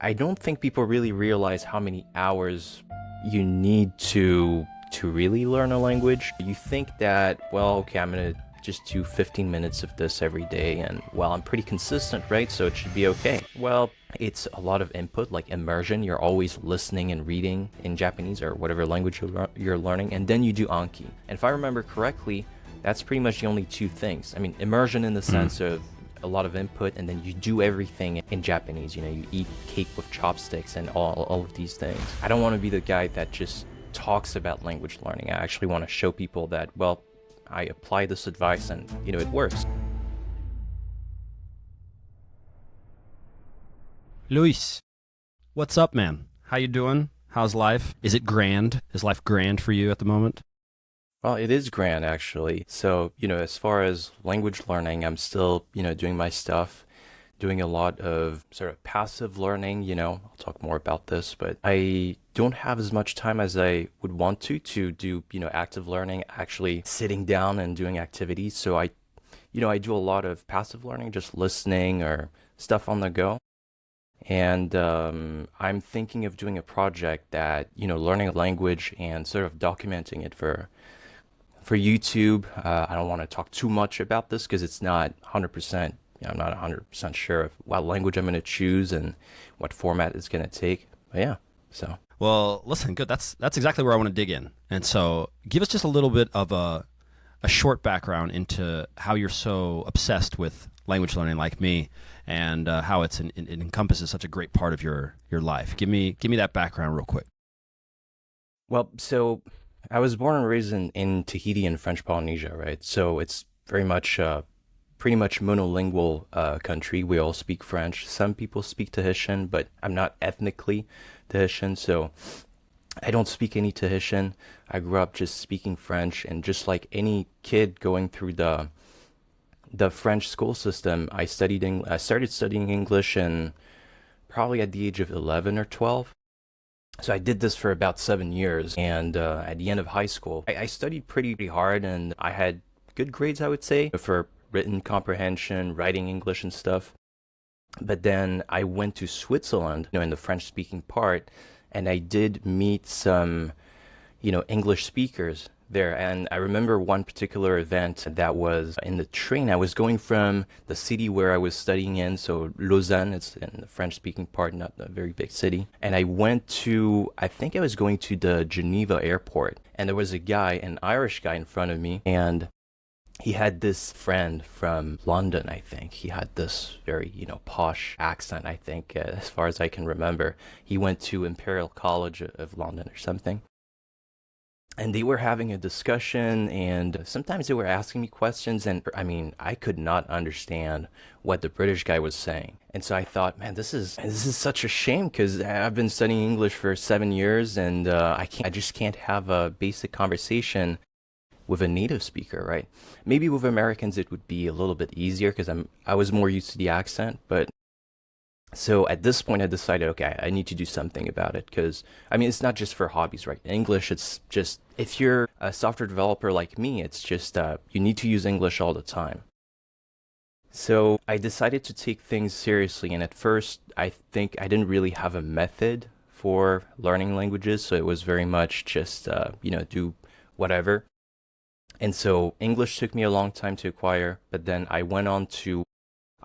I don't think people really realize how many hours you need to really learn a language. You think that, well, okay, I'm gonna just do 15 minutes of this every day and, well, I'm pretty consistent, right? So it should be okay. Well, it's a lot of input, like immersion. You're always listening and reading in Japanese or whatever language you're learning, and then you do Anki. And if I remember correctly, that's pretty much the only two things. I mean, immersion in the sense of a lot of input, and then you do everything in Japanese. You know, you eat cake with chopsticks and all of these things. I don't want to be the guy that just talks about language learning. I actually want to show people that, well, I apply this advice and, you know, it works. Luis, what's up, man? How you doing? How's life? Is it grand? Is life grand for you at the moment? Well, it is grand, actually. So, you know, as far as language learning, I'm still, you know, doing my stuff, doing a lot of sort of passive learning, you know. I'll talk more about this, but I don't have as much time as I would want to do, you know, active learning, actually sitting down and doing activities. So I do a lot of passive learning, just listening or stuff on the go. And I'm thinking of doing a project that, you know, learning a language and sort of documenting it for YouTube. I don't want to talk too much about this because it's not 100%, you know, I'm not 100% sure of what language I'm going to choose and what format it's going to take. But yeah, so. Well, listen, good. That's exactly where I want to dig in. And so, give us just a little bit of a short background into how you're so obsessed with language learning, like me, and how it encompasses such a great part of your life. Give me that background real quick. Well, so I was born and raised in Tahiti in French Polynesia, right? So it's very much pretty much monolingual country. We all speak French. Some people speak Tahitian, but I'm not ethnically Tahitian, so I don't speak any Tahitian. I grew up just speaking French, and just like any kid going through the French school system, I started studying English and probably at the age of 11 or 12. So I did this for about 7 years, and at the end of high school, I studied pretty hard, and I had good grades, I would say, for written comprehension, writing English and stuff. But then I went to Switzerland, you know, in the French-speaking part, and I did meet some, you know, English speakers there. And I remember one particular event that was in the train. I was going from the city where I was studying in, so Lausanne, it's in the French-speaking part, not a very big city. And I think I was going to the Geneva airport, and there was a guy, an Irish guy in front of me, and he had this friend from London, I think. He had this very, you know, posh accent, I think, as far as I can remember. He went to Imperial College of London or something. And they were having a discussion, and sometimes they were asking me questions, and I mean, I could not understand what the British guy was saying. And so I thought, man, this is such a shame because I've been studying English for 7 years, and I just can't have a basic conversation with a native speaker, right? Maybe with Americans it would be a little bit easier because I was more used to the accent, but so at this point I decided, okay, I need to do something about it because, I mean, it's not just for hobbies, right? In English, it's just, if you're a software developer like me, it's just, you need to use English all the time. So I decided to take things seriously, and at first I think I didn't really have a method for learning languages, so it was very much just, you know, do whatever. And so English took me a long time to acquire, but then I went on to,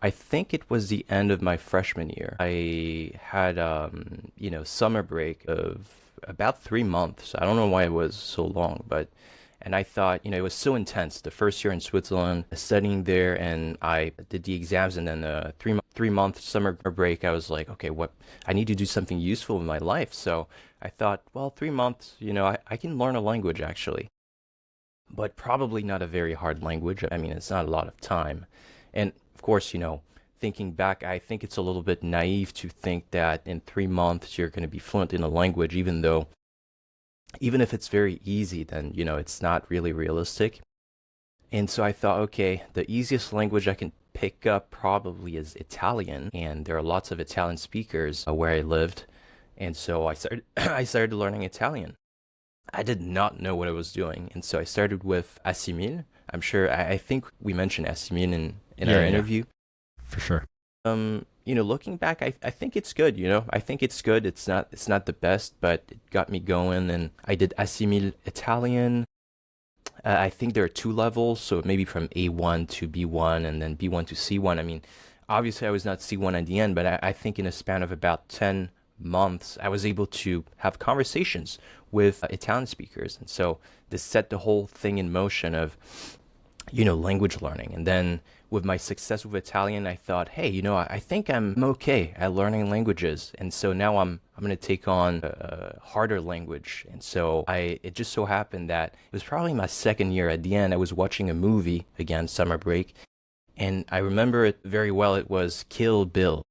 I think it was the end of my freshman year. I had, you know, summer break of about 3 months. I don't know why it was so long, and I thought, you know, it was so intense. The first year in Switzerland, studying there, and I did the exams, and then the 3 month summer break, I was like, okay, I need to do something useful in my life. So I thought, well, 3 months, you know, I can learn a language actually, but probably not a very hard language. I mean, it's not a lot of time. And of course, you know, thinking back, I think it's a little bit naive to think that in 3 months you're going to be fluent in a language, even if it's very easy, then, you know, it's not really realistic. And so I thought, okay, the easiest language I can pick up probably is Italian, and there are lots of Italian speakers where I lived. And so I started learning Italian. I did not know what I was doing, and so I started with Assimil. I think we mentioned Assimil in our Yeah, interview. for sure. looking back, I think it's good, I think it's good. It's not the best, but it got me going. And I did Assimil Italian. I think there are two levels, so maybe from A1 to B1 and then B1 to C1. I mean, obviously I was not C1 at the end, but I think in a span of about 10 months, I was able to have conversations with Italian speakers. And so this set the whole thing in motion of, language learning. And then with my success with Italian, I thought, hey, I think I'm okay at learning languages. And so now I'm going to take on a harder language. And so it just so happened that it was probably my second year. At the end, I was watching a movie, again, summer break, and I remember it very well. It was Kill Bill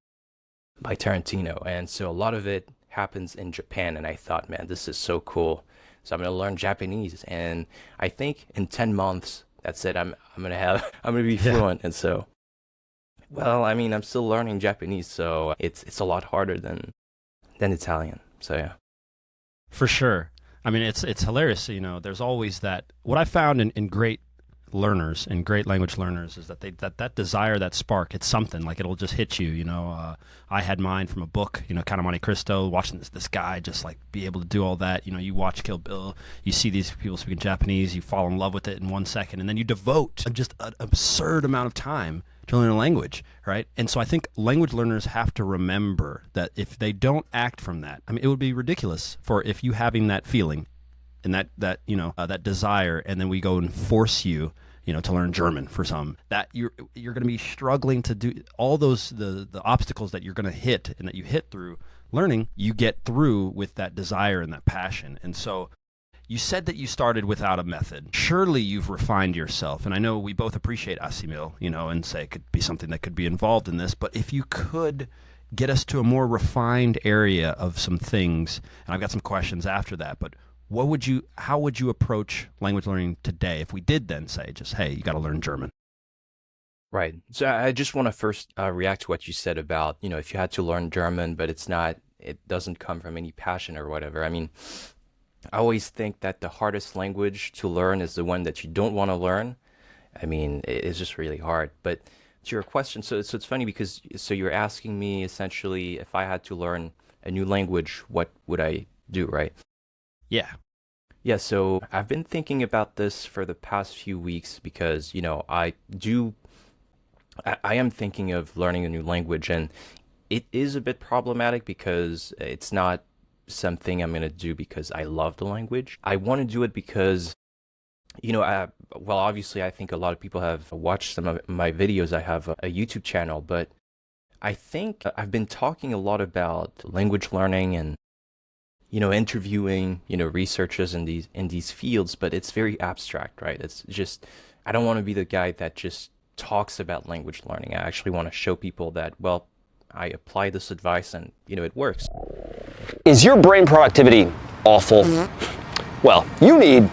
by Tarantino. And so a lot of it happens in Japan. And I thought, man, this is so cool. So I'm going to learn Japanese. And I think in 10 months, that's it. I'm gonna be fluent. And so, well, I mean, I'm still learning Japanese, so it's a lot harder than Italian. So yeah. For sure. I mean, it's hilarious. There's always that. What I found in great learners and great language learners is that that desire, that spark, it's something like it'll just hit you. I had mine from a book, Count of Monte Cristo, watching this guy just like be able to do all that. You watch Kill Bill, you see these people speaking Japanese, you fall in love with it in 1 second, and then you devote just an absurd amount of time to learn a language, right? And so I think language learners have to remember that if they don't act from that, I mean, it would be ridiculous for if you having that feeling and that desire, and then we go and force you, to learn German for some, that you're going to be struggling to do all those the obstacles that you're going to hit and that you hit through learning, you get through with that desire and that passion. And so you said that you started without a method. Surely you've refined yourself, and I know we both appreciate Assimil, and say it could be something that could be involved in this, but if you could get us to a more refined area of some things, and I've got some questions after that, but how would you approach language learning today if we did then say just, hey, you got to learn German? Right. So I just want to first react to what you said about, if you had to learn German, but it doesn't come from any passion or whatever. I mean, I always think that the hardest language to learn is the one that you don't want to learn. I mean, it's just really hard. But to your question, so it's funny because you're asking me essentially if I had to learn a new language, what would I do, right? Yeah. Yeah, so I've been thinking about this for the past few weeks because, I am thinking of learning a new language, and it is a bit problematic because it's not something I'm going to do because I love the language. I want to do it because, well, obviously, I think a lot of people have watched some of my videos. I have a YouTube channel, but I think I've been talking a lot about language learning and interviewing, researchers in these fields, but it's very abstract, right? It's just, I don't want to be the guy that just talks about language learning. I actually want to show people that, well, I apply this advice and, it works. Is your brain productivity awful? Well, you need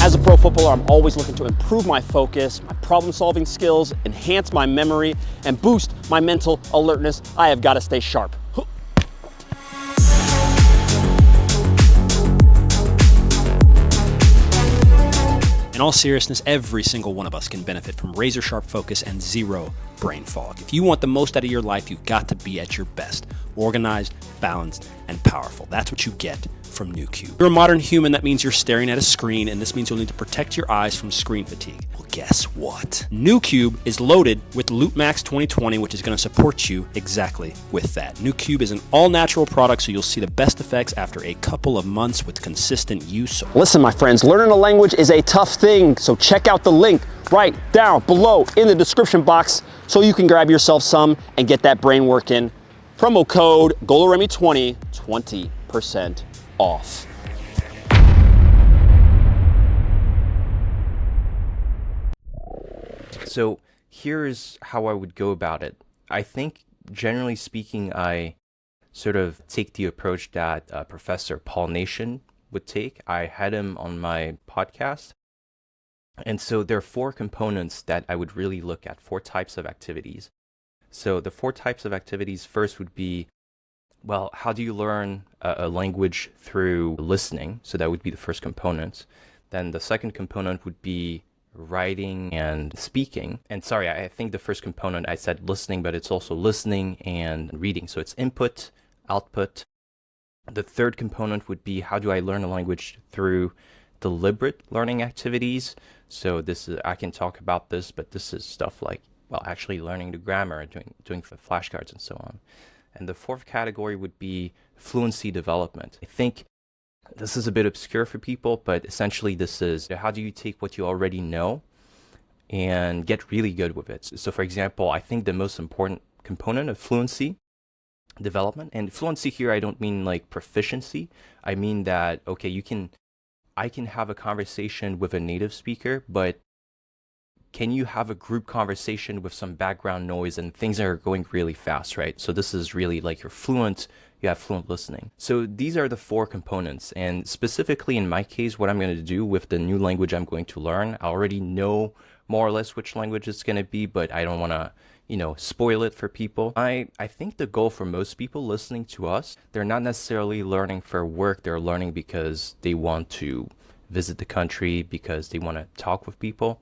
As a pro footballer, I'm always looking to improve my focus, my problem-solving skills, enhance my memory, and boost my mental alertness. I have got to stay sharp. In all seriousness, every single one of us can benefit from razor-sharp focus and zero brain fog. If you want the most out of your life, you've got to be at your best. Organized, balanced, and powerful. That's what you get from NOOCUBE. You're a modern human, that means you're staring at a screen, and this means you'll need to protect your eyes from screen fatigue. Well, guess what? NOOCUBE is loaded with LoopMax 2020, which is going to support you exactly with that. NOOCUBE is an all-natural product, so you'll see the best effects after a couple of months with consistent use. Listen, my friends, learning a language is a tough thing, so check out the link right down below in the description box so you can grab yourself some and get that brain work in. Promo code GOLOREMI20, 20% off. So here's how I would go about it. I think, generally speaking, I sort of take the approach that Professor Paul Nation would take. I had him on my podcast. And so there are 4 components that I would really look at, 4 types of activities. So the 4 types of activities, first would be Well, how do you learn a language through listening? So that would be the first component. Then the second component would be writing and speaking. And sorry, I think the first component I said listening, but it's also listening and reading. So it's input, output. The third component would be how do I learn a language through deliberate learning activities. So this is, I can talk about this, but this is stuff like, well, actually learning the grammar, doing flashcards and so on. And the fourth category would be fluency development. I think this is a bit obscure for people, but essentially this is how do you take what you already know and get really good with it. So for example, I think the most important component of fluency development, and fluency here, I don't mean like proficiency. I mean that, okay, I can have a conversation with a native speaker, but can you have a group conversation with some background noise and things are going really fast, right? So this is really like you're fluent, you have fluent listening. So these are the four components. And specifically in my case, what I'm going to do with the new language I'm going to learn, I already know more or less which language it's going to be, but I don't want to, spoil it for people. I think the goal for most people listening to us, they're not necessarily learning for work, they're learning because they want to visit the country, because they want to talk with people.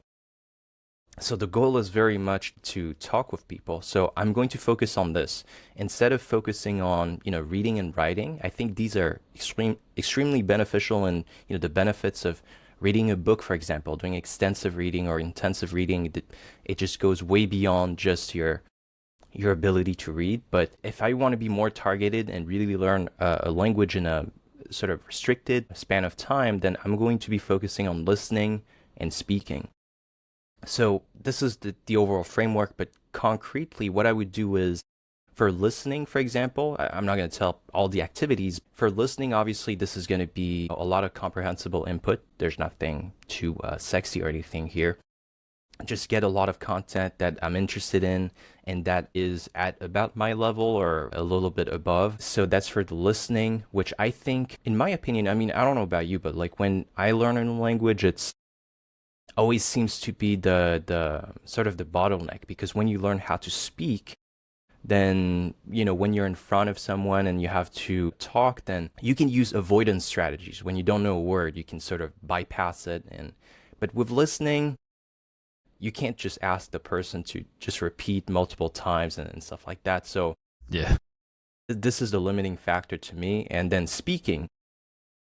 So the goal is very much to talk with people. So I'm going to focus on this instead of focusing on, reading and writing. I think these are extremely beneficial, and, the benefits of reading a book, for example, doing extensive reading or intensive reading, it just goes way beyond just your ability to read. But if I want to be more targeted and really learn a language in a sort of restricted span of time, then I'm going to be focusing on listening and speaking. So this is the overall framework, but concretely, what I would do is for listening, for example, I'm not going to tell all the activities. For listening, obviously, this is going to be a lot of comprehensible input. There's nothing too sexy or anything here. Just get a lot of content that I'm interested in and that is at about my level or a little bit above. So that's for the listening, which I think, in my opinion, I mean, I don't know about you, but like when I learn a new language, it's always seems to be the sort of the bottleneck, because when you learn how to speak, then when you're in front of someone and you have to talk, then you can use avoidance strategies. When you don't know a word, you can sort of bypass it. But with listening, you can't just ask the person to just repeat multiple times and stuff like that. So Yeah. this is the limiting factor to me. And then speaking,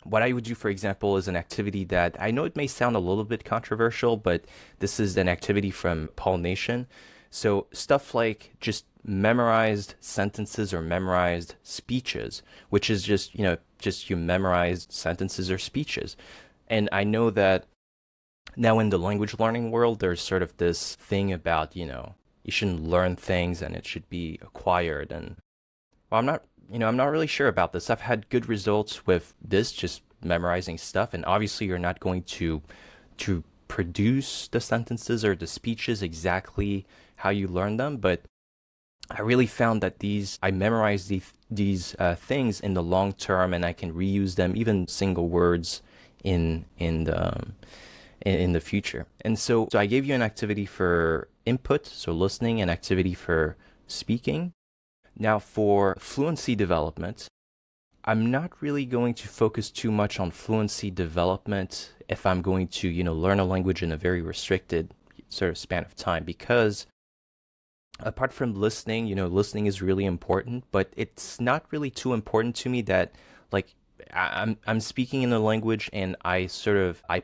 what I would do, for example, is an activity that I know it may sound a little bit controversial, but this is an activity from Paul Nation. So stuff like just memorized sentences or memorized speeches, which is just you memorized sentences or speeches. And I know that now in the language learning world, there's sort of this thing about, you shouldn't learn things and it should be acquired. And well, I'm not really sure about this. I've had good results with this, just memorizing stuff. And obviously you're not going to produce the sentences or the speeches exactly how you learn them. But I really found that I memorize these things in the long term, and I can reuse them, even single words in the future. And so I gave you an activity for input, so listening, an activity for speaking. Now for fluency development, I'm not really going to focus too much on fluency development if I'm going to, learn a language in a very restricted sort of span of time, because apart from listening, listening is really important, but it's not really too important to me that like I'm speaking in a language and I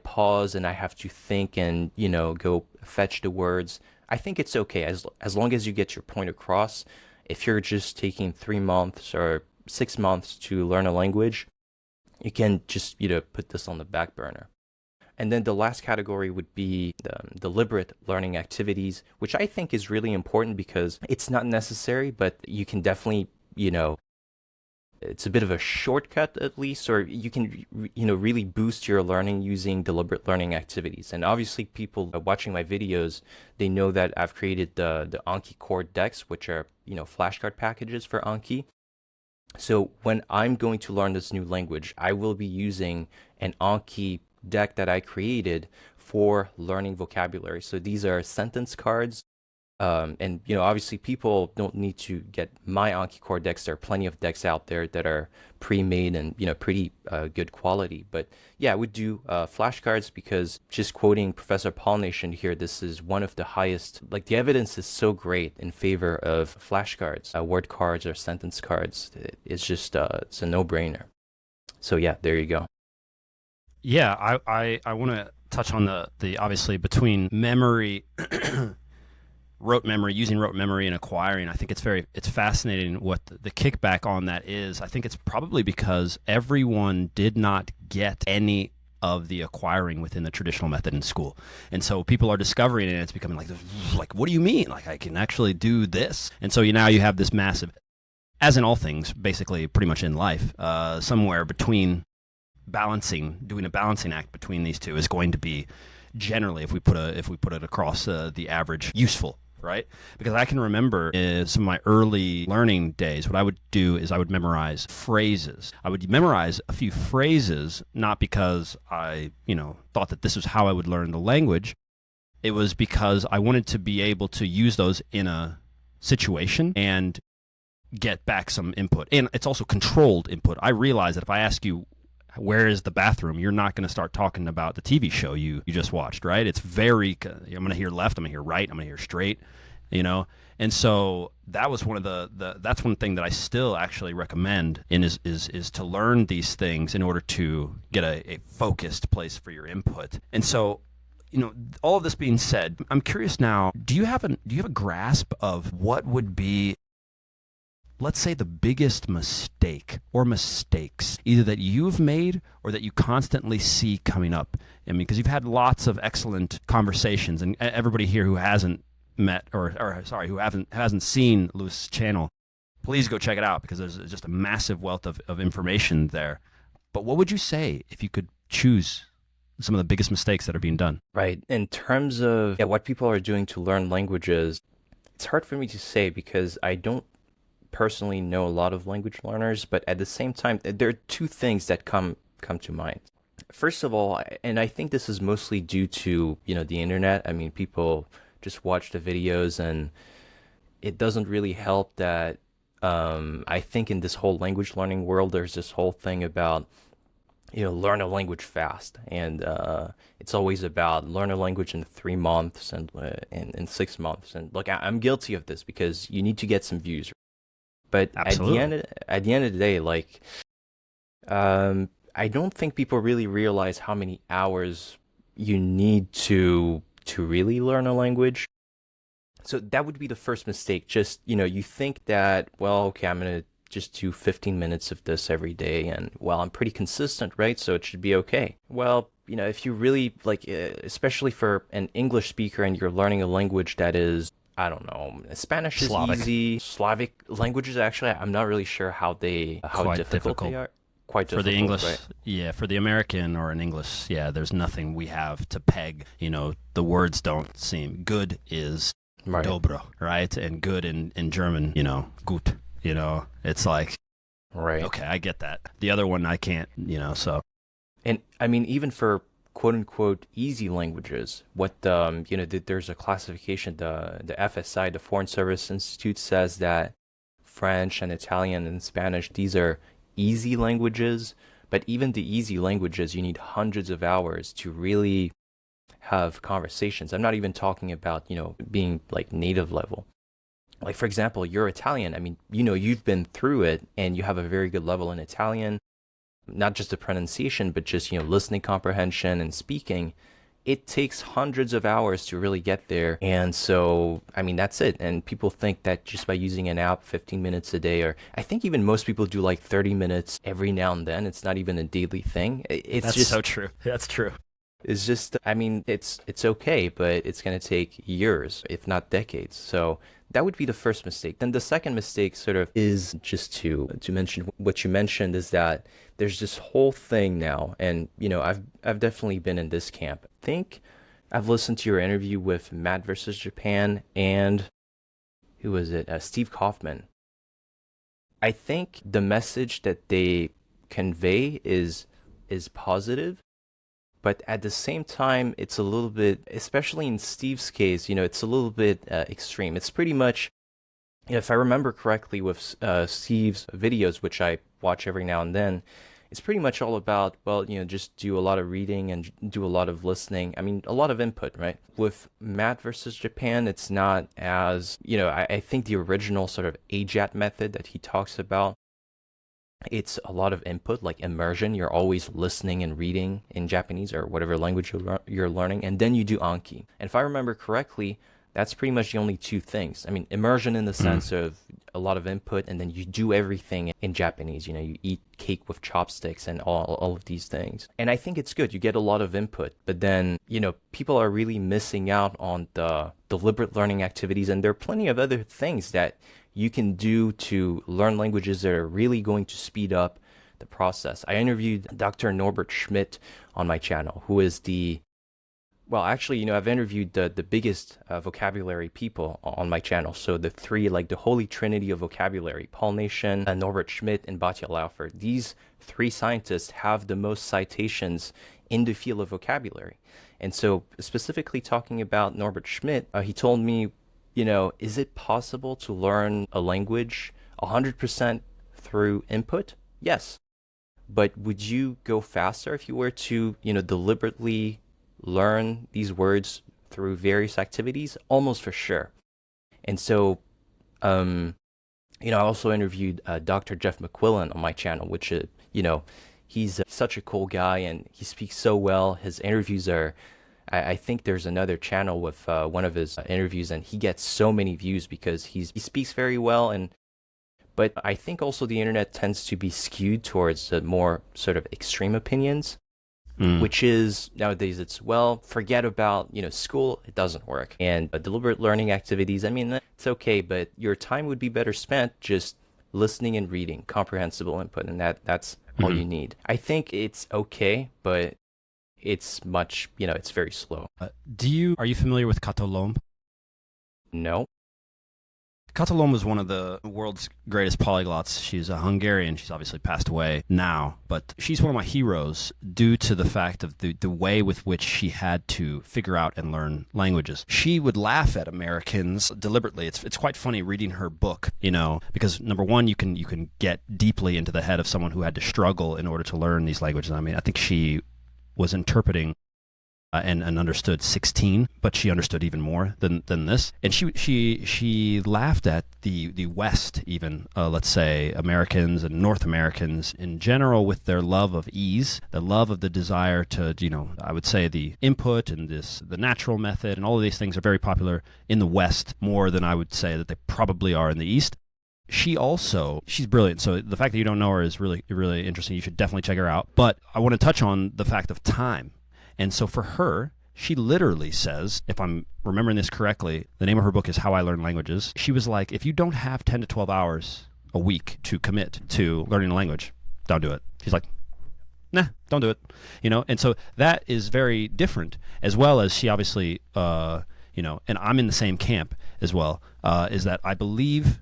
pause and I have to think and, go fetch the words. I think it's okay as long as you get your point across. If you're just taking 3 months or 6 months to learn a language, you can just, put this on the back burner. And then the last category would be the deliberate learning activities, which I think is really important because it's not necessary, but you can definitely, it's a bit of a shortcut at least, or you can, really boost your learning using deliberate learning activities. And obviously people watching my videos, they know that I've created the Anki core decks, which are, flashcard packages for Anki. So when I'm going to learn this new language, I will be using an Anki deck that I created for learning vocabulary. So these are sentence cards And obviously people don't need to get my Anki core decks. There are plenty of decks out there that are pre-made and pretty good quality. But yeah, I would do flashcards, because just quoting Professor Pollination here, this is one of the highest. Like, the evidence is so great in favor of flashcards, word cards or sentence cards. It's just it's a no-brainer. So yeah, there you go. Yeah, I want to touch on the obviously between memory, rote memory, using rote memory and acquiring. I think it's fascinating what the kickback on that is. I think it's probably because everyone did not get any of the acquiring within the traditional method in school, and so people are discovering it, and it's becoming like, what do you mean? Like, I can actually do this? And so now you have this massive, as in all things, basically pretty much in life, somewhere between doing a balancing act between these two is going to be generally, if we put it across the average, useful, right? Because I can remember some of my early learning days, what I would do is I would memorize phrases. I would memorize a few phrases, not because I thought that this was how I would learn the language. It was because I wanted to be able to use those in a situation and get back some input. And it's also controlled input. I realize that if I ask you, where is the bathroom, you're not going to start talking about the TV show you just watched, right? It's very, I'm going to hear left, I'm going to hear right, I'm going to hear straight, And so that was one of that's one thing that I still actually recommend is to learn these things in order to get a focused place for your input. And so, all of this being said, I'm curious now, do you have a grasp of what would be, let's say, the biggest mistake or mistakes, either that you've made or that you constantly see coming up? I mean, because you've had lots of excellent conversations, and everybody here who hasn't met who hasn't seen Loïs' channel, please go check it out, because there's just a massive wealth of information there. But what would you say if you could choose some of the biggest mistakes that are being done? Right. In terms of what people are doing to learn languages, it's hard for me to say, because I don't personally know a lot of language learners, but at the same time, there are two things that come to mind. First of all, and I think this is mostly due to the internet. I mean, people just watch the videos, and it doesn't really help that I think in this whole language learning world, there's this whole thing about learn a language fast, and it's always about learn a language in 3 months and in 6 months. And look, I'm guilty of this, because you need to get some views. But Absolutely. at the end of the day, like, I don't think people really realize how many hours you need to really learn a language. So that would be the first mistake. Just, you think that, well, okay, I'm gonna just do 15 minutes of this every day, and well, I'm pretty consistent, right? So it should be okay. Well, if you really like, especially for an English speaker, and you're learning a language that is, I don't know, Spanish is Slavic. easy. Slavic languages, actually, I'm not really sure how Quite difficult they are. Quite For difficult, the English, right? yeah, for the American or an English, yeah, there's nothing we have to peg. The words don't seem, good is Right. dobro, right? And good in German, gut. It's like, Right. okay, I get that. The other one I can't, so. And I mean, even for quote unquote easy languages, there's a classification, the FSI, the Foreign Service Institute, says that French and Italian and Spanish, these are easy languages. But even the easy languages, you need hundreds of hours to really have conversations. I'm not even talking about, being like native level. Like, for example, you're Italian. I mean, you've been through it, and you have a very good level in Italian, not just the pronunciation, but just, listening comprehension and speaking. It takes hundreds of hours to really get there. And so, I mean, that's it. And people think that just by using an app 15 minutes a day, or I think even most people do like 30 minutes every now and then. It's not even a daily thing. That's just so true. That's true. It's just, I mean, it's okay, but it's going to take years, if not decades. So that would be the first mistake. Then the second mistake sort of is just to mention what you mentioned, is that there's this whole thing now, and I've definitely been in this camp. I think I've listened to your interview with Matt versus Japan, and who was it? Steve Kaufman. I think the message that they convey is positive, But at the same time, it's a little bit, especially in Steve's case, it's a little bit extreme. It's pretty much, if I remember correctly with Steve's videos, which I watch every now and then, it's pretty much all about, well, just do a lot of reading and do a lot of listening. I mean, a lot of input, right? With Matt versus Japan, it's not as, I think the original sort of AJAT method that he talks about, it's a lot of input, like immersion. You're always listening and reading in Japanese or whatever language you're learning, and then you do Anki. And if I remember correctly, that's pretty much the only two things. I mean, immersion in the sense of a lot of input, and then you do everything in Japanese. You eat cake with chopsticks and all of these things. And I think it's good. You get a lot of input, but then, people are really missing out on the deliberate learning activities, and there are plenty of other things that you can do to learn languages that are really going to speed up the process. I interviewed Dr. Norbert Schmidt on my channel, who is well, actually, I've interviewed the biggest vocabulary people on my channel. So the three, like the holy trinity of vocabulary, Paul Nation, Norbert Schmidt, and Batya Laufert. These three scientists have the most citations in the field of vocabulary. And so specifically talking about Norbert Schmidt, he told me, is it possible to learn a language 100% through input? Yes. But would you go faster if you were to, deliberately learn these words through various activities? Almost for sure. And so, I also interviewed Dr. Jeff McQuillan on my channel, which, he's such a cool guy and he speaks so well. His interviews are, I think there's another channel with one of his interviews, and he gets so many views because he speaks very well. But I think also the internet tends to be skewed towards the more sort of extreme opinions. Which is, nowadays it's, well, forget about, school, it doesn't work. And deliberate learning activities, I mean, it's okay, but your time would be better spent just listening and reading, comprehensible input, and that's all you need. I think it's okay, but it's much, it's very slow. Are you familiar with Katolomb? No. Katolomb was one of the world's greatest polyglots. She's a Hungarian. She's obviously passed away now, but she's one of my heroes due to the fact of the way with which she had to figure out and learn languages. She would laugh at Americans deliberately. It's quite funny reading her book, because number one, you can get deeply into the head of someone who had to struggle in order to learn these languages. I mean, I think she was interpreting and understood 16, but she understood even more than this. And she laughed at the West, even let's say Americans and North Americans in general, with their love of ease, the love of the desire to, I would say the input and the natural method and all of these things are very popular in the West more than I would say that they probably are in the East. She's brilliant. So the fact that you don't know her is really, really interesting. You should definitely check her out. But I want to touch on the fact of time. And so for her, she literally says, if I'm remembering this correctly, the name of her book is How I Learn Languages. She was like, if you don't have 10 to 12 hours a week to commit to learning a language, don't do it. She's like, nah, don't do it. And so that is very different, as well as she obviously, and I'm in the same camp as well, is that I believe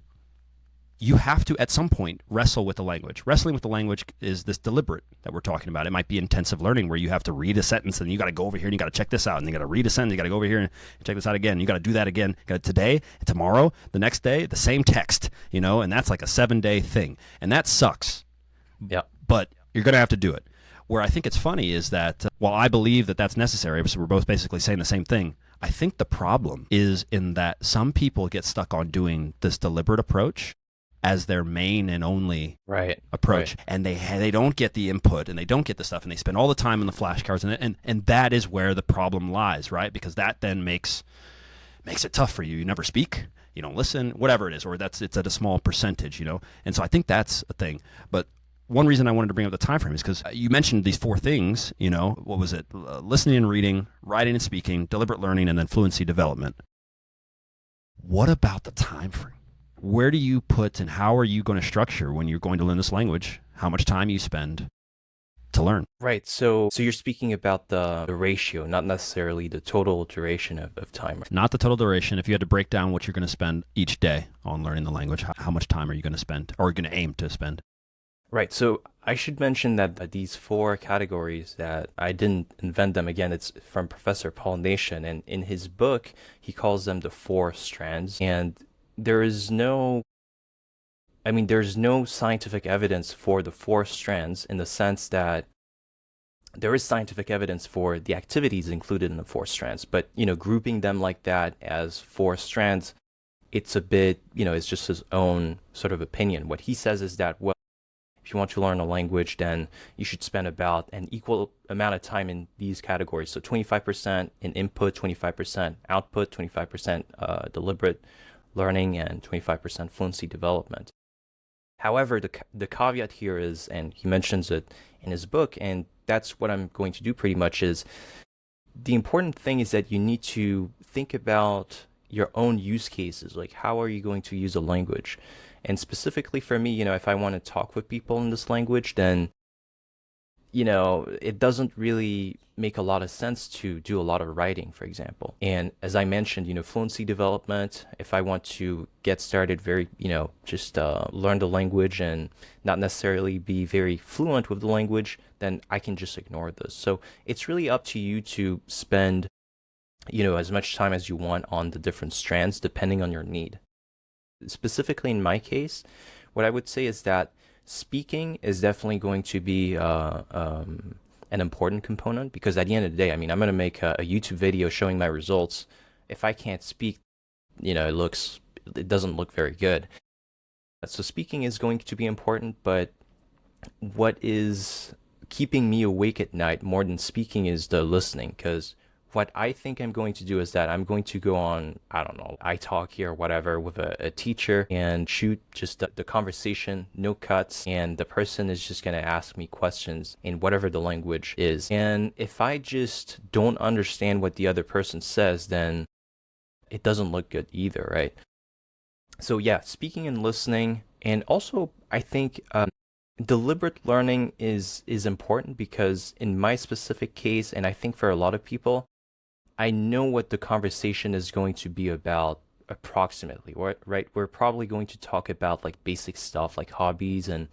you have to, at some point, wrestle with the language. Wrestling with the language is this deliberate that we're talking about. It might be intensive learning where you have to read a sentence and you got to go over here and you got to check this out, and you got to read a sentence, you got to go over here and check this out again. You got to do that again. Today, tomorrow, the next day, the same text, and that's like a 7-day thing. And that sucks. Yeah. But you're going to have to do it. Where I think it's funny is that while I believe that that's necessary, so we're both basically saying the same thing, I think the problem is in that some people get stuck on doing this deliberate approach as their main and only approach, and they don't get the input and they don't get the stuff, and they spend all the time on the flashcards, and that is where the problem lies, right? Because that then makes it tough for you. You never speak, you don't listen, whatever it is, or it's at a small percentage, and so I think that's a thing. But one reason I wanted to bring up the time frame is because you mentioned these 4 things, what was it? Listening and reading, writing and speaking, deliberate learning, and then fluency development. What about the time frame? Where do you put and how are you going to structure when you're going to learn this language, how much time you spend to learn? Right. So you're speaking about the ratio, not necessarily the total duration of time. Not the total duration. If you had to break down what you're going to spend each day on learning the language, how much time are you going to spend or are you going to aim to spend? Right. So I should mention that these four categories that I didn't invent them. Again, it's from Professor Paul Nation, and in his book, he calls them the four strands. And there is no, I mean, there's no scientific evidence for the four strands in the sense that there is scientific evidence for the activities included in the four strands, but grouping them like that as four strands, it's a bit, it's just his own sort of opinion. What he says is that, well, if you want to learn a language, then you should spend about an equal amount of time in these categories. So 25% in input, 25% output, 25% deliberate learning, and 25% fluency development. However, the caveat here is, and he mentions it in his book, and that's what I'm going to do pretty much, is the important thing is that you need to think about your own use cases. Like, how are you going to use a language? And specifically for me, if I want to talk with people in this language, then it doesn't really make a lot of sense to do a lot of writing, for example. And as I mentioned, fluency development, if I want to get started very, just learn the language and not necessarily be very fluent with the language, then I can just ignore this. So it's really up to you to spend, as much time as you want on the different strands, depending on your need. Specifically in my case, what I would say is that speaking is definitely going to be an important component, because at the end of the day, I mean, I'm going to make a YouTube video showing my results. If I can't speak, it doesn't look very good. So speaking is going to be important, but what is keeping me awake at night more than speaking is the listening, because what I think I'm going to do is that I'm going to go on, I don't know, italki or whatever with a teacher and shoot just the conversation, no cuts, and the person is just going to ask me questions in whatever the language is. And if I just don't understand what the other person says, then it doesn't look good either, right? So yeah, speaking and listening, and also I think deliberate learning is important, because in my specific case, and I think for a lot of people, I know what the conversation is going to be about approximately, right? We're probably going to talk about like basic stuff like hobbies and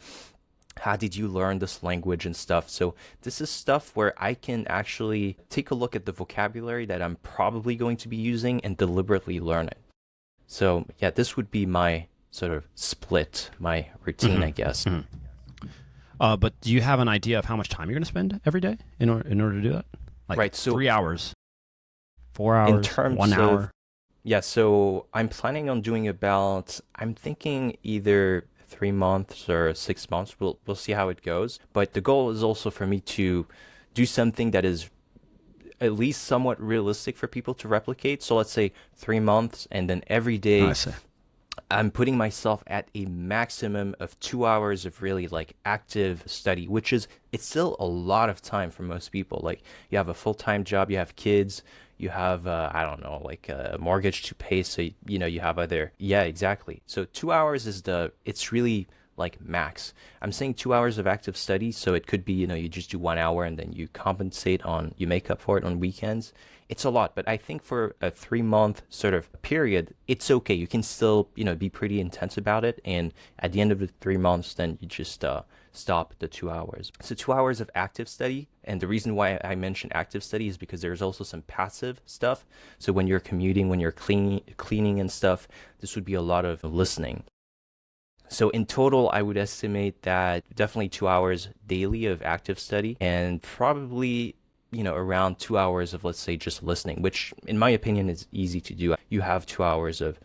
how did you learn this language and stuff. So this is stuff where I can actually take a look at the vocabulary that I'm probably going to be using and deliberately learn it. So yeah, this would be my sort of split, my routine, I guess. But do you have an idea of how much time you're going to spend every day in order to do that? Like right, so 3 hours, 4 hours, in terms 1 hour? Yeah, so I'm planning on doing about, I'm thinking either 3 months or 6 months. We'll see how it goes. But the goal is also for me to do something that is at least somewhat realistic for people to replicate. So let's say 3 months, and then every day I see. I'm putting myself at a maximum of 2 hours of really like active study, which is, it's still a lot of time for most people. Like, you have a full-time job, you have kids, you have, I don't know, like a mortgage to pay. So, you have other, yeah, exactly. So 2 hours is it's really like max. I'm saying 2 hours of active study. So it could be, you just do 1 hour and then you you make up for it on weekends. It's a lot, but I think for a 3 month sort of period, it's okay. You can still, be pretty intense about it. And at the end of the 3 months, then you just stop the 2 hours. So 2 hours of active study. And the reason why I mention active study is because there's also some passive stuff. So when you're commuting, when you're cleaning and stuff, this would be a lot of listening. So in total, I would estimate that definitely 2 hours daily of active study, and probably around 2 hours of, let's say, just listening, which in my opinion is easy to do. You have 2 hours of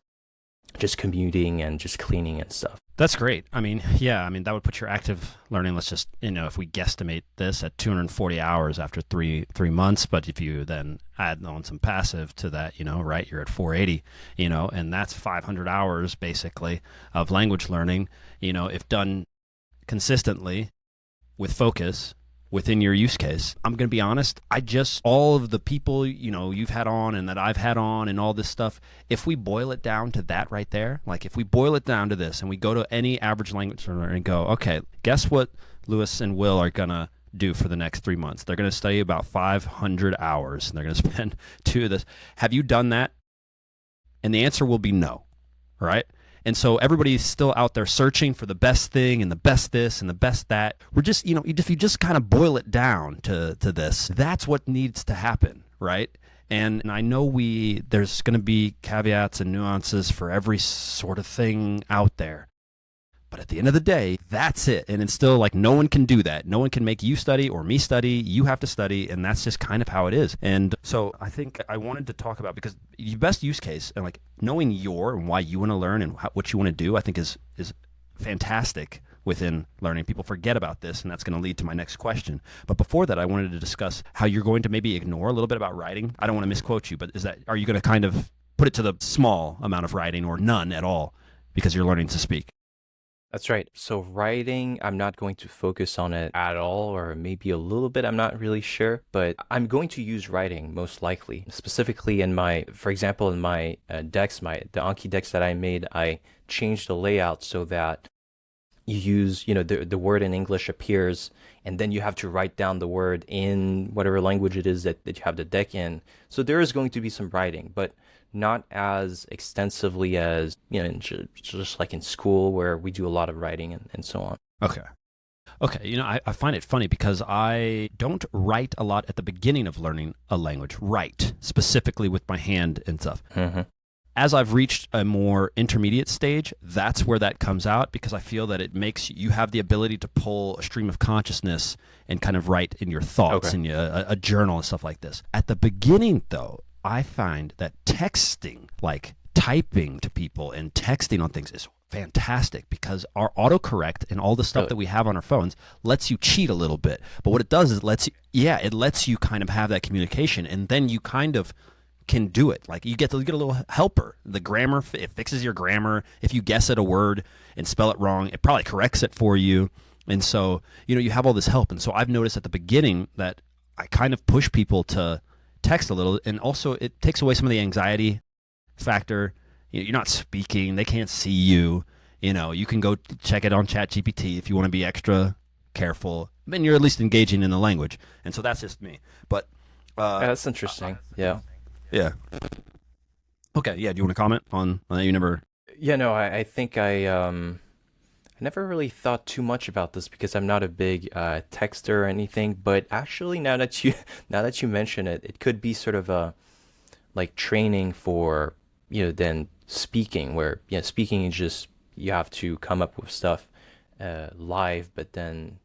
just commuting and just cleaning and stuff. That's great. I mean, yeah, that would put your active learning, let's just, if we guesstimate this at 240 hours after three months, but if you then add on some passive to that, right, you're at 480, and that's 500 hours basically of language learning, if done consistently with focus within your use case. I'm going to be honest, all of the people, you've had on and that I've had on and all this stuff, if we boil it down to that right there, like if we boil it down to this and we go to any average language learner and go, okay, guess what Loïs and Will are going to do for the next 3 months? They're going to study about 500 hours and they're going to spend 2 of this. Have you done that? And the answer will be no, right? And so everybody's still out there searching for the best thing and the best this and the best that. We're just, if you just kind of boil it down to this, that's what needs to happen, right? And I know there's going to be caveats and nuances for every sort of thing out there. But at the end of the day, that's it. And it's still like no one can do that. No one can make you study or me study. You have to study, and that's just kind of how it is. And so I think I wanted to talk about, because the best use case and like knowing and why you want to learn and what you want to do, I think is fantastic within learning. People forget about this, and that's going to lead to my next question. But before that, I wanted to discuss how you're going to maybe ignore a little bit about writing. I don't want to misquote you, but are you going to kind of put it to the small amount of writing or none at all because you're learning to speak? That's right. So writing, I'm not going to focus on it at all, or maybe a little bit, I'm not really sure, but I'm going to use writing most likely. Specifically for example, in my decks, the Anki decks that I made, I changed the layout so that you use, the word in English appears, and then you have to write down the word in whatever language it is that you have the deck in. So there is going to be some writing, but not as extensively as, just like in school where we do a lot of writing and so on. Okay. I find it funny because I don't write a lot at the beginning of learning a language, write specifically with my hand and stuff. Mm-hmm. As I've reached a more intermediate stage, that's where that comes out, because I feel that it makes you have the ability to pull a stream of consciousness and kind of write in your thoughts in a journal and stuff like this. At the beginning, though, I find that texting, like typing to people and texting on things, is fantastic because our autocorrect and all the stuff that we have on our phones lets you cheat a little bit. But what it does is it lets you kind of have that communication, and then you kind of can do it. Like you get a little helper. The grammar, it fixes your grammar. If you guess at a word and spell it wrong, it probably corrects it for you. And so, you have all this help. And so I've noticed at the beginning that I kind of push people to text a little, and also it takes away some of the anxiety factor. You're not speaking, they can't see you. You can go check it on ChatGPT if you want to be extra careful. Then you're at least engaging in the language. And so that's just me. But that's interesting. Yeah. Okay. Yeah. Do you want to comment on that? You never. Yeah. No. I think I never really thought too much about this because I'm not a big texter or anything. But actually, now that you mention it, it could be sort of a like training for then speaking, where speaking is just you have to come up with stuff live. But then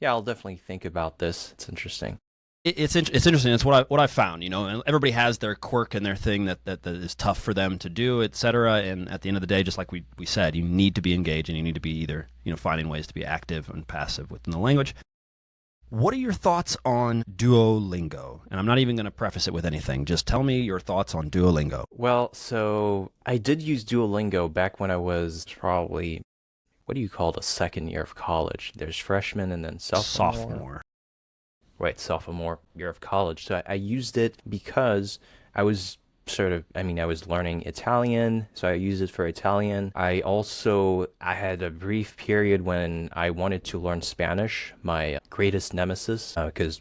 I'll definitely think about this. It's interesting. It's interesting. It's what I found, and everybody has their quirk and their thing that is tough for them to do, etc. And at the end of the day, just like we said, you need to be engaged, and you need to be either finding ways to be active and passive within the language. What are your thoughts on Duolingo? And I'm not even going to preface it with anything. Just tell me your thoughts on Duolingo. Well, so I did use Duolingo back when I was probably, what do you call the second year of college? There's freshman and then sophomore. Right, sophomore year of college. So I used it because I was I was learning Italian, so I used it for Italian. I had a brief period when I wanted to learn Spanish, my greatest nemesis, because,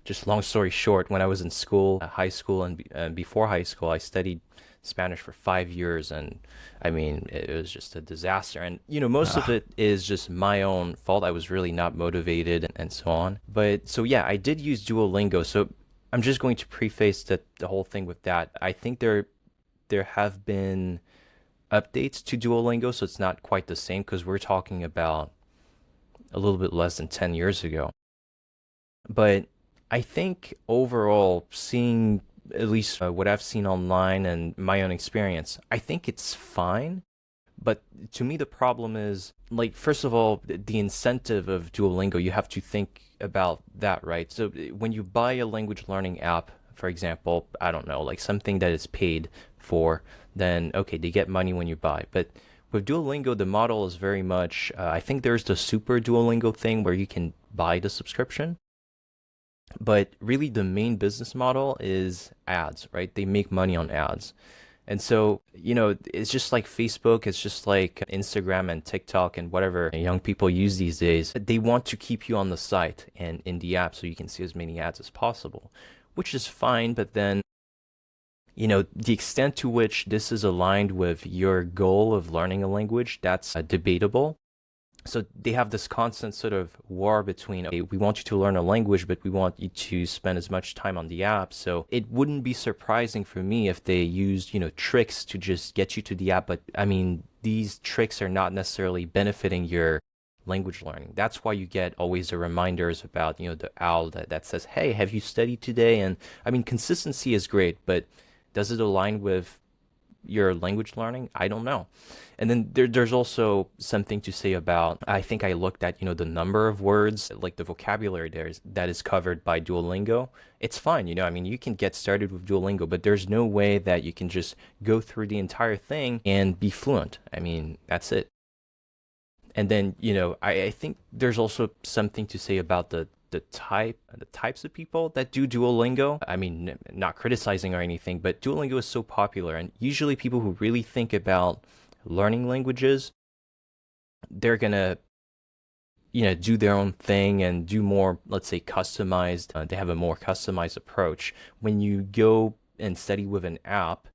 just long story short, when I was in school, high school and before high school, I studied Spanish for 5 years, and it was just a disaster. And most of it is just my own fault. I was really not motivated and so on. But so I did use Duolingo. So I'm just going to preface the whole thing with that. I think there have been updates to Duolingo, so it's not quite the same because we're talking about a little bit less than 10 years ago. But I think overall, seeing at least what I've seen online and my own experience, I think it's fine. But to me, the problem is, like, first of all, the incentive of Duolingo, you have to think about that, right? So when you buy a language learning app, for example, I don't know, like something that is paid for, then, okay, they get money when you buy. But with Duolingo, the model is very much, I think there's the super Duolingo thing where you can buy the subscription. But really, the main business model is ads, right? They make money on ads. And so, it's just like Facebook, it's just like Instagram and TikTok and whatever young people use these days. They want to keep you on the site and in the app so you can see as many ads as possible, which is fine. But then The extent to which this is aligned with your goal of learning a language, that's debatable. So they have this constant sort of war between, okay, we want you to learn a language, but we want you to spend as much time on the app. So it wouldn't be surprising for me if they used, tricks to just get you to the app. But I mean, these tricks are not necessarily benefiting your language learning. That's why you get always the reminders about, the owl that says, hey, have you studied today? And I mean, consistency is great, but does it align with your language learning? I don't know. And then there's also something to say about, I think I looked at, the number of words, like the vocabulary that is covered by Duolingo. It's fine, I mean, you can get started with Duolingo, but there's no way that you can just go through the entire thing and be fluent. I mean, that's it. And then, I think there's also something to say about the types of people that do Duolingo. I mean, not criticizing or anything, but Duolingo is so popular, and usually people who really think about learning languages, they're gonna do their own thing and do more, let's say, customized. They have a more customized approach. When you go and study with an app,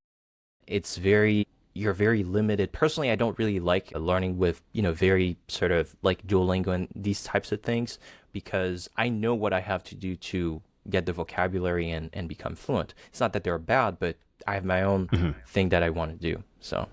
you're very limited. Personally, I don't really like learning with, very sort of like Duolingo and these types of things, because I know what I have to do to get the vocabulary and become fluent. It's not that they're bad, but I have my own thing that I want to do. So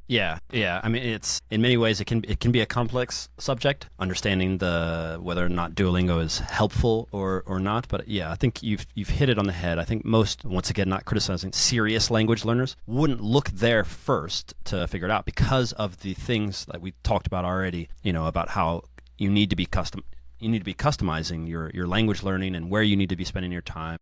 Yeah, yeah. I mean, it's in many ways it can be a complex subject, understanding the whether or not Duolingo is helpful or not. But yeah, I think you've hit it on the head. I think most, once again, not criticizing, serious language learners wouldn't look there first to figure it out because of the things that we talked about already. About how you need to be customizing your language learning and where you need to be spending your time.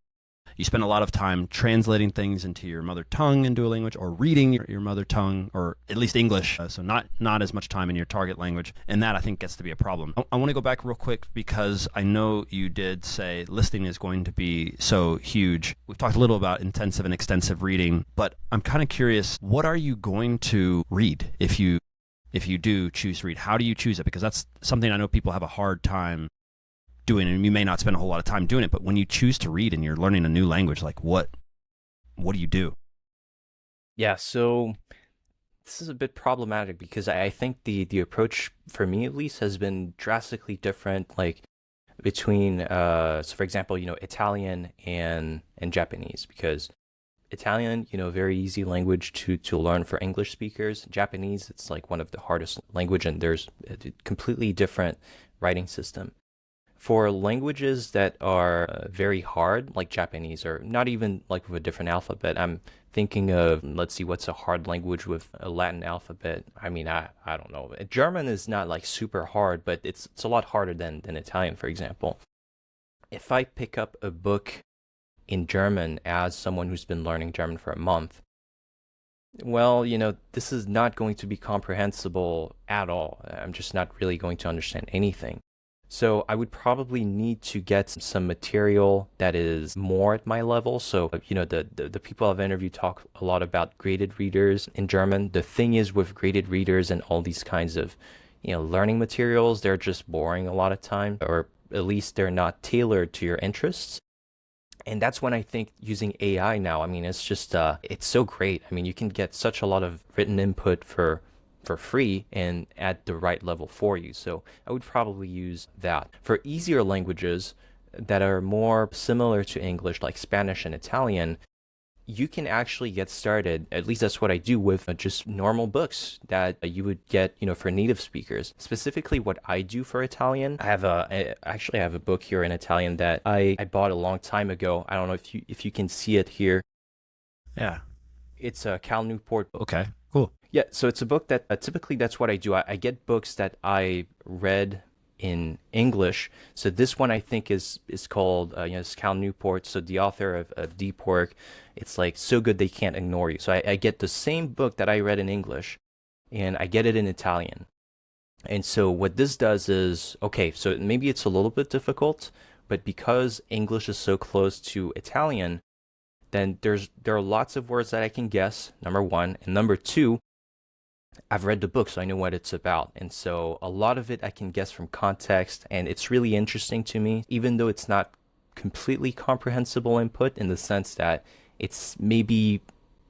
You spend a lot of time translating things into your mother tongue in Duolingo, or reading your mother tongue, or at least English, so not as much time in your target language, and that I think gets to be a problem. I want to go back real quick because I know you did say listening is going to be so huge. We've talked a little about intensive and extensive reading, but I'm kind of curious, what are you going to read if you do choose to read? How do you choose it? Because that's something I know people have a hard time doing, and you may not spend a whole lot of time doing it, but when you choose to read and you're learning a new language, like what do you do? yeah, so this is a bit problematic because I think the approach for me at least has been drastically different, like between so for example, Italian and Japanese, because Italian, very easy language to learn for English speakers. Japanese, it's like one of the hardest language, and there's a completely different writing system. For languages that are very hard, like Japanese, or not even like with a different alphabet, I'm thinking of, let's see, what's a hard language with a Latin alphabet? I mean, I don't know. German is not like super hard, but it's a lot harder than Italian, for example. If I pick up a book in German as someone who's been learning German for a month, well, this is not going to be comprehensible at all. I'm just not really going to understand anything. So I would probably need to get some material that is more at my level. So, the people I've interviewed talk a lot about graded readers in German. The thing is with graded readers and all these kinds of, learning materials, they're just boring a lot of time, or at least they're not tailored to your interests. And that's when I think using AI now, I mean, it's just, it's so great. I mean, you can get such a lot of written input for free and at the right level for you. So I would probably use that. For easier languages that are more similar to English, like Spanish and Italian, you can actually get started, at least that's what I do, with just normal books that you would get, for native speakers. Specifically what I do for Italian, I have a book here in Italian that I bought a long time ago. I don't know if you can see it here. Yeah. It's a Cal Newport book. Okay, cool. Yeah, so it's a book that typically that's what I do. I get books that I read in English. So this one I think is called, it's Cal Newport. So the author of Deep Work, it's like So Good They Can't Ignore You. So I get the same book that I read in English, and I get it in Italian. And so what this does is, okay, so maybe it's a little bit difficult, but because English is so close to Italian, then there are lots of words that I can guess, number one. And number two, I've read the book, so I know what it's about. And so a lot of it I can guess from context, and it's really interesting to me, even though it's not completely comprehensible input in the sense that it's maybe,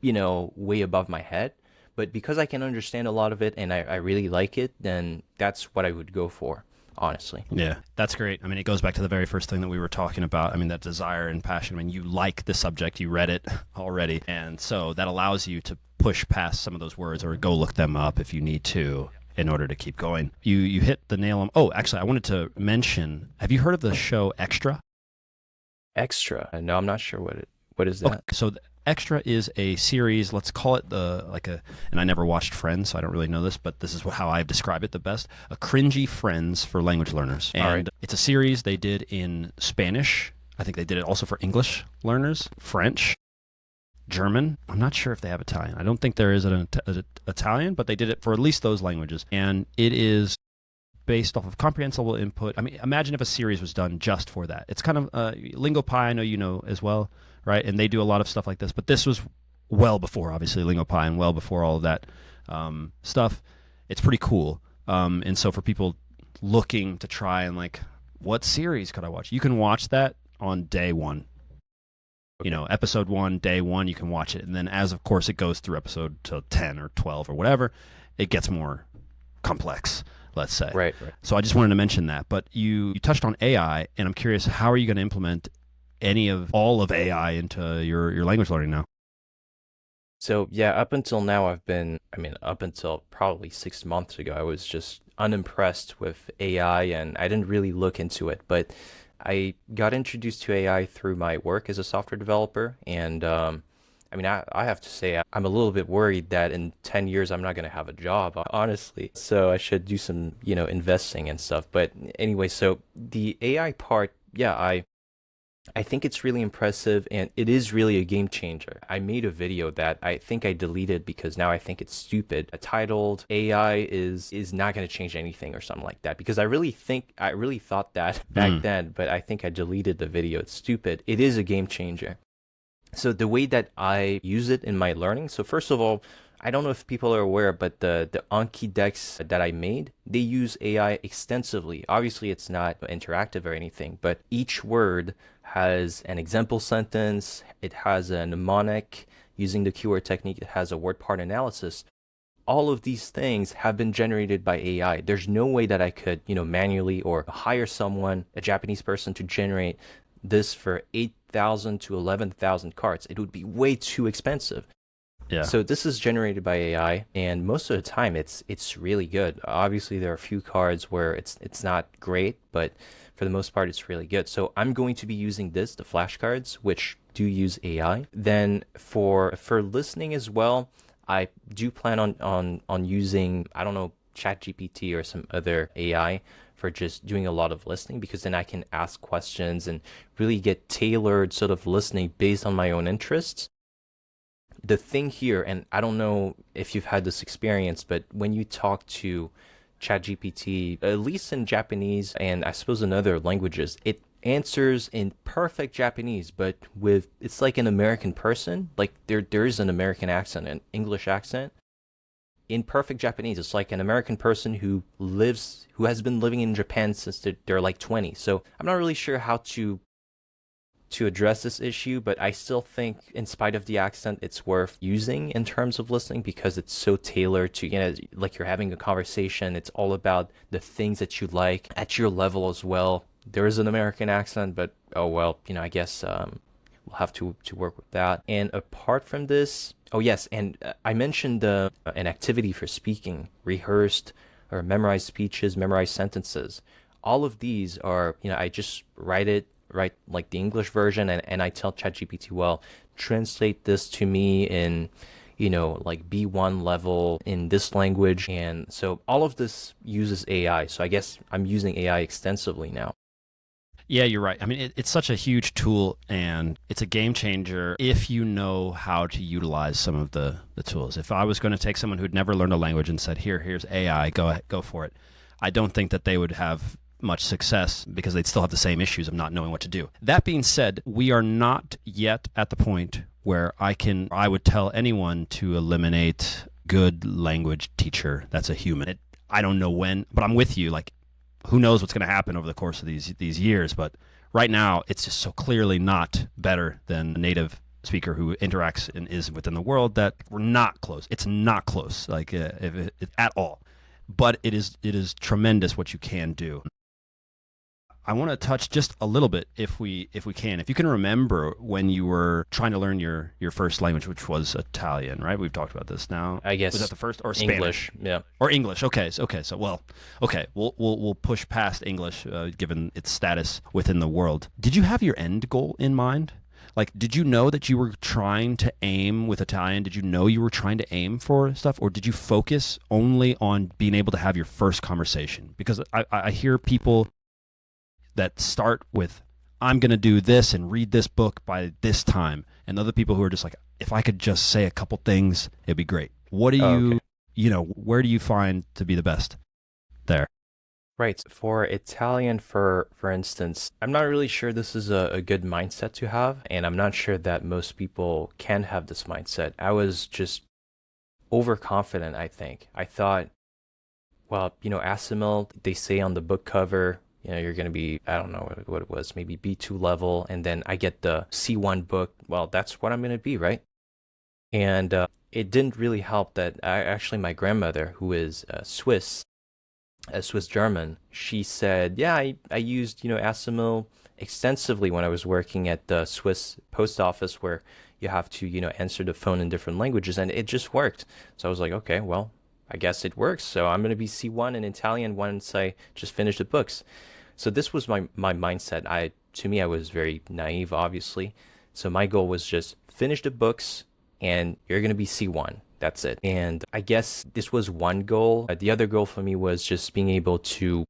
way above my head. But because I can understand a lot of it and I really like it, then that's what I would go for, honestly. Yeah, that's great. I mean, it goes back to the very first thing that we were talking about. I mean, that desire and passion. I mean, you like the subject, you read it already, and so that allows you to push past some of those words or go look them up if you need to in order to keep going. You hit the nail on. Oh, actually, I wanted to mention. Have you heard of the show Extra? Extra. No, I'm not sure what is that. Okay, so Extra is a series. Let's call it and I never watched Friends, so I don't really know this, but this is how I describe it the best: a cringy Friends for language learners. And right. It's a series they did in Spanish. I think they did it also for English learners, French, German. I'm not sure if they have Italian. I don't think there is an Italian, but they did it for at least those languages. And it is based off of comprehensible input. I mean, imagine if a series was done just for that. It's kind of LingoPie, I know you know as well, right? And they do a lot of stuff like this. But this was well before, obviously, LingoPie and well before all of that stuff. It's pretty cool. And so for people looking to try and what series could I watch? You can watch that on day one. Episode 1, day 1, you can watch it. And then as, of course, it goes through episode to 10 or 12 or whatever, it gets more complex, let's say. Right. So I just wanted to mention that. But you touched on AI, and I'm curious, how are you going to implement all of AI into your language learning now? So yeah, up until now, up until probably 6 months ago, I was just unimpressed with AI and I didn't really look into it. But I got introduced to AI through my work as a software developer. And I have to say, I'm a little bit worried that in 10 years, I'm not going to have a job, honestly. So I should do some, investing and stuff. But anyway, so the AI part, yeah, I think it's really impressive and it is really a game changer. I made a video that I think I deleted because now I think it's stupid, titled AI is not going to change anything or something like that, because I really thought that back then, but I think I deleted the video. It's stupid. It is a game changer. So the way that I use it in my learning, so first of all, I don't know if people are aware, but the Anki decks that I made, they use AI extensively. Obviously, it's not interactive or anything, but each word has an example sentence. It has a mnemonic using the keyword technique. It has a word part analysis. All of these things have been generated by AI. There's no way that I could, manually or hire someone, a Japanese person, to generate this for 8,000 to 11,000 cards. It would be way too expensive. Yeah. So this is generated by AI, and most of the time it's really good. Obviously, there are a few cards where it's not great, but for the most part, it's really good. So I'm going to be using the flashcards, which do use AI. Then for listening as well, I do plan on using, I don't know, ChatGPT or some other AI for just doing a lot of listening, because then I can ask questions and really get tailored sort of listening based on my own interests. The thing here, and I don't know if you've had this experience, but when you talk to ChatGPT, at least in Japanese and I suppose in other languages, it answers in perfect Japanese, but it's like an American person. Like there is an American accent, an English accent. In perfect Japanese, it's like an American person who has been living in Japan since they're like 20. So I'm not really sure how to address this issue, but I still think, in spite of the accent, it's worth using in terms of listening, because it's so tailored to, like you're having a conversation. It's all about the things that you like at your level as well. There is an American accent, but oh well, I guess we'll have to work with that. And apart from this, oh yes, and I mentioned an activity for speaking, rehearsed or memorized speeches, memorized sentences. All of these are, I just write like the English version, and I tell ChatGPT, well, translate this to me in, like B1 level in this language. And so all of this uses AI. So I guess I'm using AI extensively now. Yeah, you're right. I mean, it's such a huge tool, and it's a game changer if you know how to utilize some of the tools. If I was going to take someone who'd never learned a language and said, here's AI, go for it, I don't think that they would have much success, because they'd still have the same issues of not knowing what to do. That being said, we are not yet at the point where I would tell anyone to eliminate good language teacher that's a human. I don't know when, but I'm with you. Like, who knows what's going to happen over the course of these years? But right now, it's just so clearly not better than a native speaker who interacts and is within the world that we're not close. It's not close, like at all. But it is tremendous what you can do. I want to touch just a little bit, if we can. If you can remember when you were trying to learn your first language, which was Italian, right? We've talked about this now. I guess was that the first, or Spanish? English, yeah, or English. Okay, so we'll push past English given its status within the world. Did you have your end goal in mind? Like, did you know that you were trying to aim with Italian? Did you know you were trying to aim for stuff, or did you focus only on being able to have your first conversation? Because I hear people that start with, I'm going to do this and read this book by this time, and other people who are just like, if I could just say a couple things, it'd be great. What do where do you find to be the best there? right. For Italian, for instance, I'm not really sure this is a good mindset to have, and I'm not sure that most people can have this mindset. I was just overconfident, I think. I thought, well, Asimil, they say on the book cover, you're going to be, I don't know what it was, maybe B2 level, and then I get the C1 book. Well, that's what I'm going to be, right? And it didn't really help that actually my grandmother, who is Swiss German, she said, yeah, I used, Asimil extensively when I was working at the Swiss post office, where you have to, answer the phone in different languages, and it just worked. So I was like, okay, well, I guess it works. So I'm going to be C1 in Italian once I just finish the books. So this was my mindset. To me, I was very naive, obviously. So my goal was just finish the books and you're going to be C1. That's it. And I guess this was one goal. The other goal for me was just being able to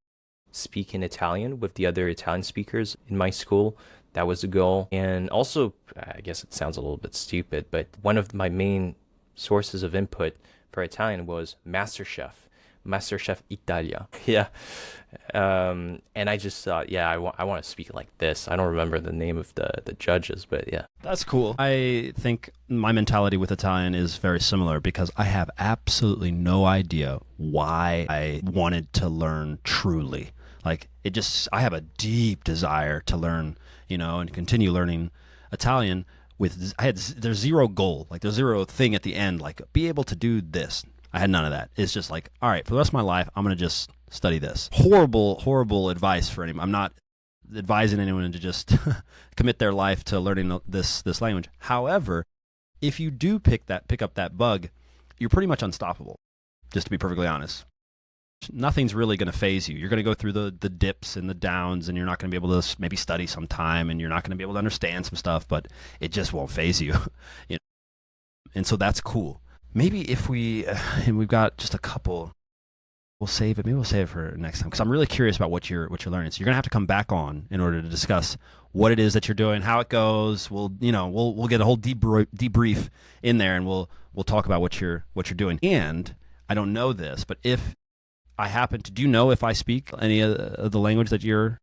speak in Italian with the other Italian speakers in my school. That was the goal. And also, I guess it sounds a little bit stupid, but one of my main sources of input for Italian was MasterChef Italia. Yeah. And I just thought, yeah, I want to speak like this. I don't remember the name of the judges, but yeah. That's cool. I think my mentality with Italian is very similar, because I have absolutely no idea why I wanted to learn truly. Like, I have a deep desire to learn, and continue learning Italian. There's zero goal, like there's zero thing at the end, like be able to do this. I had none of that. It's just like, all right, for the rest of my life, I'm going to just study this. Horrible advice for anyone. I'm not advising anyone to just commit their life to learning this language. However, if you do pick up that bug, you're pretty much unstoppable, just to be perfectly honest. Nothing's really going to phase you. You're going to go through the dips and the downs, and you're not going to be able to maybe study some time, and you're not going to be able to understand some stuff, but it just won't phase you. And so that's cool. Maybe if and we've got just a couple, we'll save it. Maybe we'll save it for next time, because I'm really curious about what you're learning. So you're going to have to come back on in order to discuss what it is that you're doing, how it goes. We'll get a whole debrief in there, and we'll talk about what you're doing. And I don't know this, but if I happen to, do you know if I speak any of the language that you're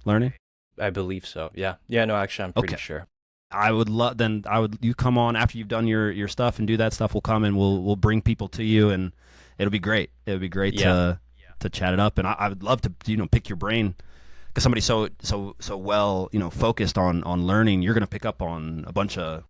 learning? I believe so. Yeah. Yeah, no, actually, I'm pretty sure. I would love, you come on after you've done your stuff and do that stuff. We'll come and we'll bring people to you, and it'll be great. It would be great to chat it up. And I would love to, pick your brain, because somebody so well, focused on learning, you're going to pick up on a bunch of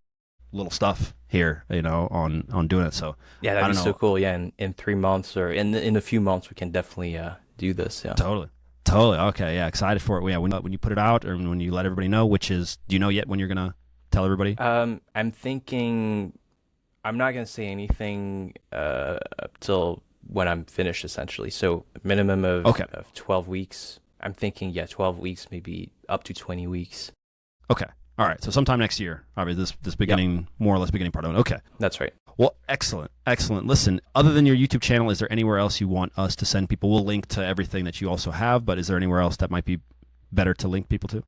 little stuff here, on doing it. So yeah, that'd be so cool. Yeah. In 3 months or in a few months, we can definitely do this. Yeah. Totally. Okay. Yeah. Excited for it. Yeah. When you put it out, or when you let everybody know, do you know yet when you're going to tell everybody? I'm thinking I'm not going to say anything till when I'm finished, essentially. So minimum of 12 weeks. I'm thinking, 12 weeks, maybe up to 20 weeks. Okay. All right. So sometime next year, obviously this beginning, more or less beginning part of it. Okay. That's right. Well, excellent. Listen, other than your YouTube channel, is there anywhere else you want us to send people? We'll link to everything that you also have, but is there anywhere else that might be better to link people to?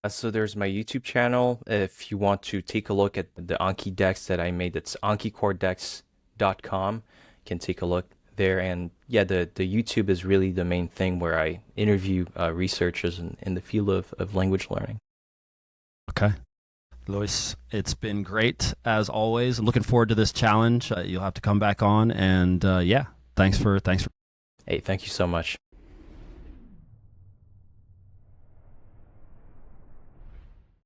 So there's my YouTube channel. If you want to take a look at the Anki decks that I made, that's ankicoredex.com. You can take a look there. And yeah, the YouTube is really the main thing where I interview researchers in the field of language learning. Okay. Loïs, it's been great as always. I'm looking forward to this challenge. You'll have to come back on, and thanks for. Hey, thank you so much.